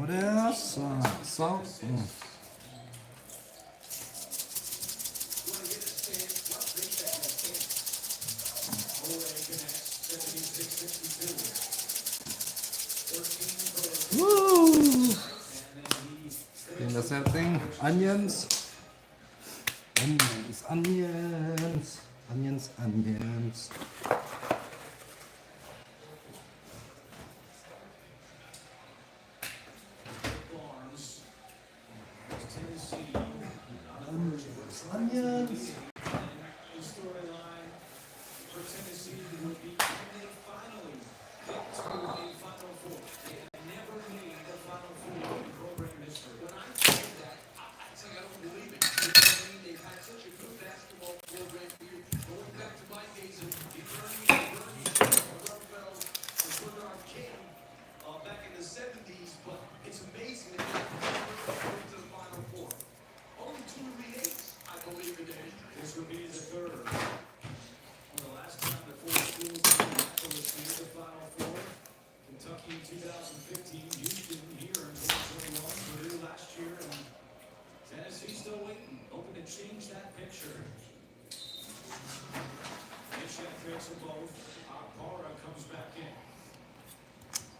What else? Salt. Woo! In the setting, onions. Onions. Onions.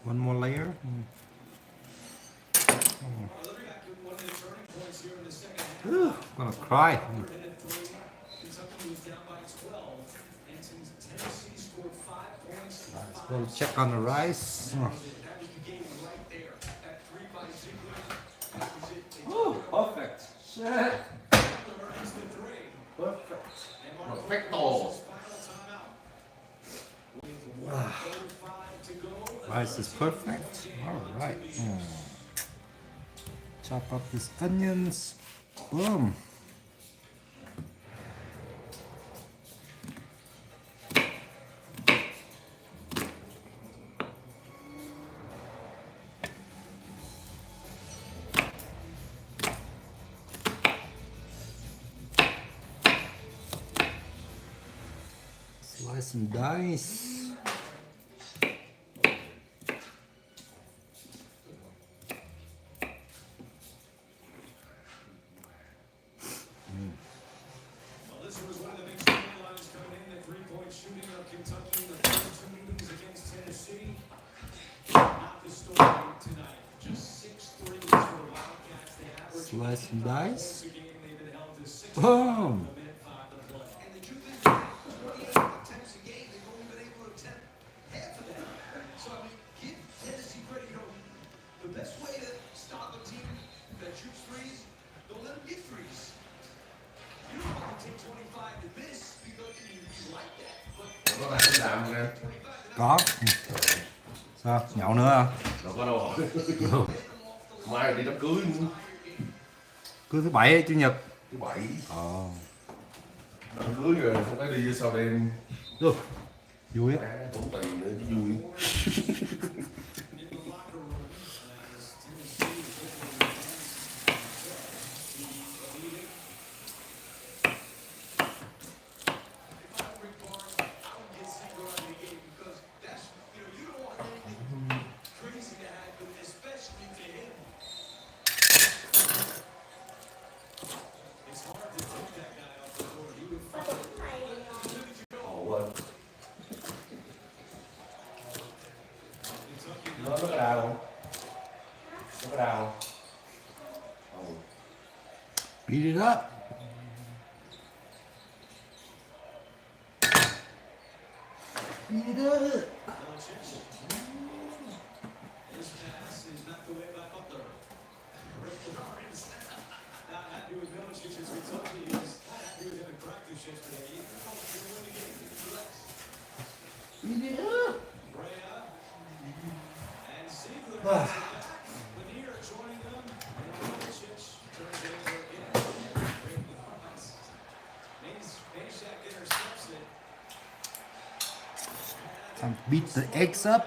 One more layer. Gonna cry. Let's go check on the rice. Oh, perfect. Shit. Perfect. Perfecto. Rice is perfect. All right. Chop up these onions. Boom. Slice and dice. Slice and dice. Boom. Có làm cái làm không em? Có. Sao? Nhậu nữa à? Đâu có đâu. Mai đi đám cưới nữa. Cứ thứ bảy hay chủ nhật? Thứ bảy. Ờ. Đám cưới rồi không phải đi sau đêm. Được. Vui á. Tốn tiền nữa chứ vui. Nó có đau không? Nó có đau không? Beat it up. Beat it up. Beat it up. Time to beat the eggs up.